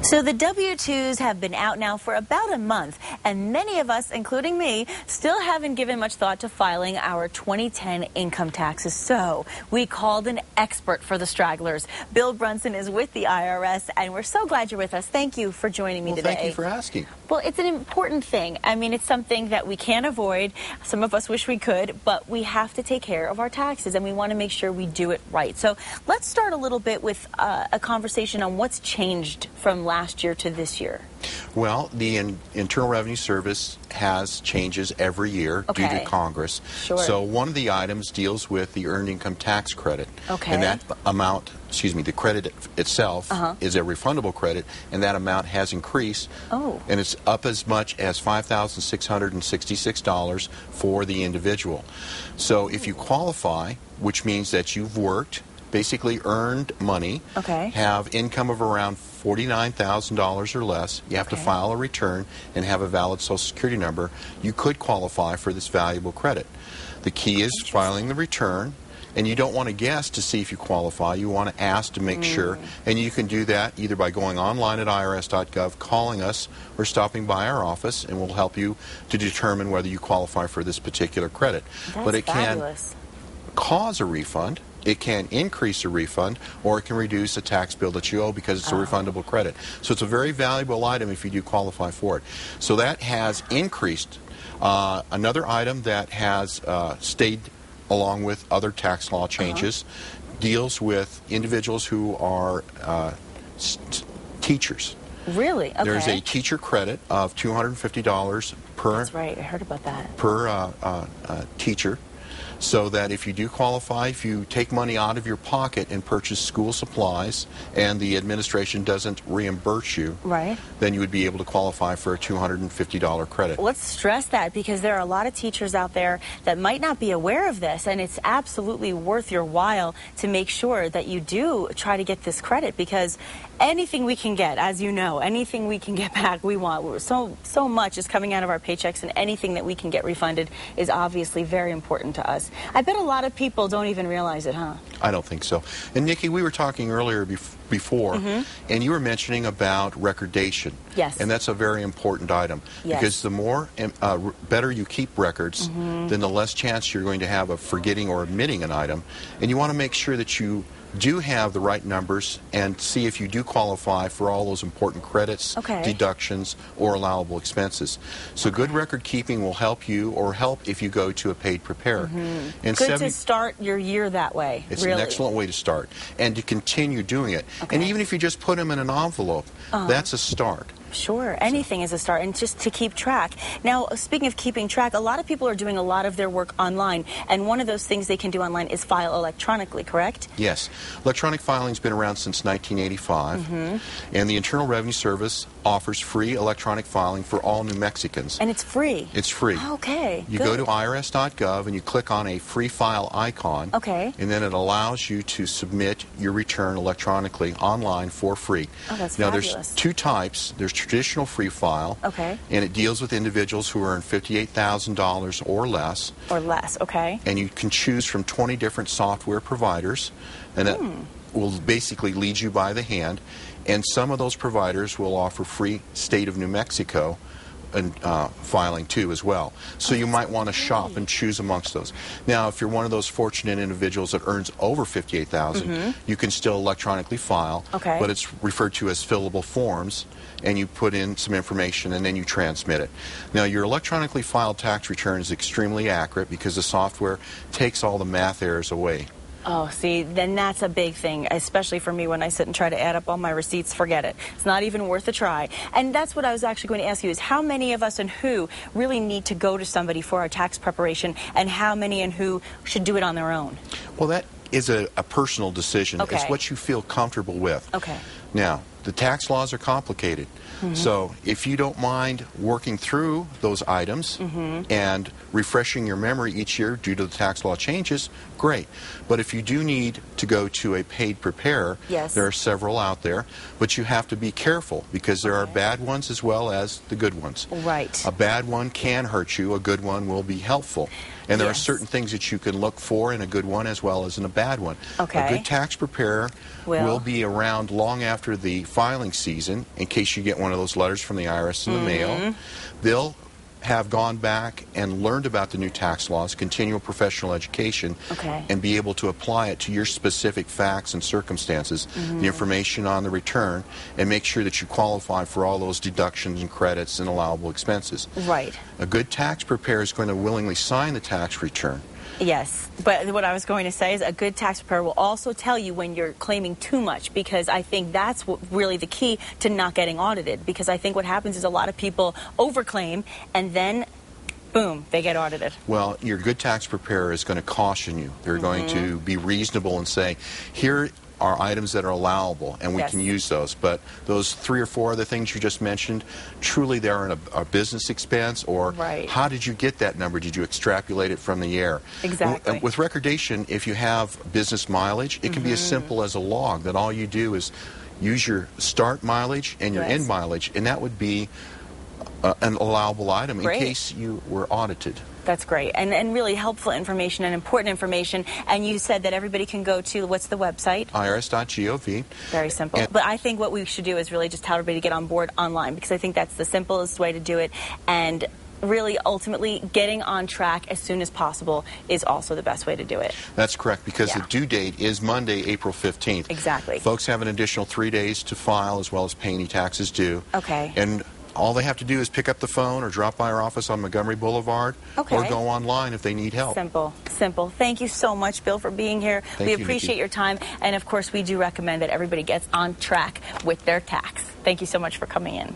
So the W-2s have been out now for about a month, and many of us, including me, still haven't given much thought to filing our 2010 income taxes. So we called an expert for the stragglers. Bill Brunson is with the IRS, and we're so glad you're with us. Thank you for joining me today. Thank you for asking. Well, it's an important thing. I mean, it's something that we can't avoid. Some of us wish we could, but we have to take care of our taxes, and we want to make sure we do it right. So let's start a little bit with a conversation on what's changed from last year to this year. Well, the Internal Revenue Service has changes every year due to Congress. Sure. So one of the items deals with the earned income tax credit. Okay. And that amount, the credit itself is a refundable credit, and that amount has increased. Oh. And it's up as much as $5,666 for the individual. So if you qualify, which means that you've worked, basically earned money, have income of around $49,000 or less, you have to file a return and have a valid Social Security number, you could qualify for this valuable credit. The key is filing the return, and you don't want to guess to see if you qualify. You want to ask to make sure, and you can do that either by going online at irs.gov, calling us, or stopping by our office, and we'll help you to determine whether you qualify for this particular credit. But it fabulous. Can cause a refund. It can increase a refund, or it can reduce a tax bill that you owe because it's a refundable credit. So it's a very valuable item if you do qualify for it. So that has increased. Another item that has stayed along with other tax law changes deals with individuals who are teachers. Really? Okay. There's a teacher credit of $250 per. That's right. I heard about that. Per teacher. So that if you do qualify, if you take money out of your pocket and purchase school supplies and the administration doesn't reimburse you, then you would be able to qualify for a $250 credit. Let's stress that, because there are a lot of teachers out there that might not be aware of this, and it's absolutely worth your while to make sure that you do try to get this credit, because anything we can get, as you know, anything we can get back, we want. So much is coming out of our paychecks, and anything that we can get refunded is obviously very important to us. I bet a lot of people don't even realize it, huh? I don't think so. And Nikki, we were talking earlier before, and you were mentioning about recordation. Yes. And that's a very important item. Yes. Because the more better you keep records, then the less chance you're going to have of forgetting or omitting an item. And you want to make sure that you do have the right numbers and see if you do qualify for all those important credits, deductions, or allowable expenses. So good record keeping will help you, or help if you go to a paid preparer. And good to start your year that way. It's an excellent way to start, and to continue doing it. And even if you just put them in an envelope, that's a start. Sure, anything is a start, and just to keep track. Now, speaking of keeping track, a lot of people are doing a lot of their work online, and one of those things they can do online is file electronically, correct? Yes. Electronic filing's been around since 1985, and the Internal Revenue Service offers free electronic filing for all New Mexicans. And it's free? It's free. Okay, You go to irs.gov and you click on a free file icon, and then it allows you to submit your return electronically online for free. Oh, that's now, fabulous. There's two types. There's traditional free file, and it deals with individuals who earn $58,000 or less. Or less, And you can choose from 20 different software providers, and that will basically lead you by the hand. And some of those providers will offer free State of New Mexico and filing too as well. So you might want to shop and choose amongst those. Now, if you're one of those fortunate individuals that earns over $58,000, you can still electronically file, but it's referred to as fillable forms, and you put in some information and then you transmit it. Now, your electronically filed tax return is extremely accurate because the software takes all the math errors away. Oh, see, then that's a big thing, especially for me when I sit and try to add up all my receipts. Forget it. It's not even worth a try. And that's what I was actually going to ask you, is how many of us and who really need to go to somebody for our tax preparation, and how many and who should do it on their own? Well, that is a personal decision. It's what you feel comfortable with. Now, the tax laws are complicated. So if you don't mind working through those items and refreshing your memory each year due to the tax law changes, great. But if you do need to go to a paid preparer, there are several out there, but you have to be careful, because there are bad ones as well as the good ones. A bad one can hurt you, a good one will be helpful. And there are certain things that you can look for in a good one as well as in a bad one. A good tax preparer will be around long after the filing season, in case you get one of those letters from the IRS in the mail, they'll have gone back and learned about the new tax laws, continual professional education, and be able to apply it to your specific facts and circumstances, the information on the return, and make sure that you qualify for all those deductions and credits and allowable expenses. Right. A good tax preparer is going to willingly sign the tax return. Yes, but what I was going to say is a good tax preparer will also tell you when you're claiming too much, because I think that's really the key to not getting audited, because I think what happens is a lot of people overclaim and then boom, they get audited. Well, your good tax preparer is going to caution you. They're going to be reasonable and say, here are items that are allowable, and we can use those. But those 3 or 4 other things you just mentioned, truly they're a business expense, or how did you get that number? Did you extrapolate it from the air? Exactly. With recordation, if you have business mileage, it can be as simple as a log that all you do is use your start mileage and your end mileage, and that would be an allowable item in case you were audited. That's great, and really helpful information and important information. And you said that everybody can go to, what's the website? irs.gov. Very simple. But I think what we should do is really just tell everybody to get on board online, because I think that's the simplest way to do it. And really, ultimately, getting on track as soon as possible is also the best way to do it. That's correct, because the due date is Monday, April 15th. Exactly. Folks have an additional 3 days to file, as well as pay any taxes due. Okay. And all they have to do is pick up the phone or drop by our office on Montgomery Boulevard, or go online if they need help. Simple, simple. Thank you so much, Bill, for being here. We appreciate your time, and of course, we do recommend that everybody gets on track with their tax. Thank you so much for coming in.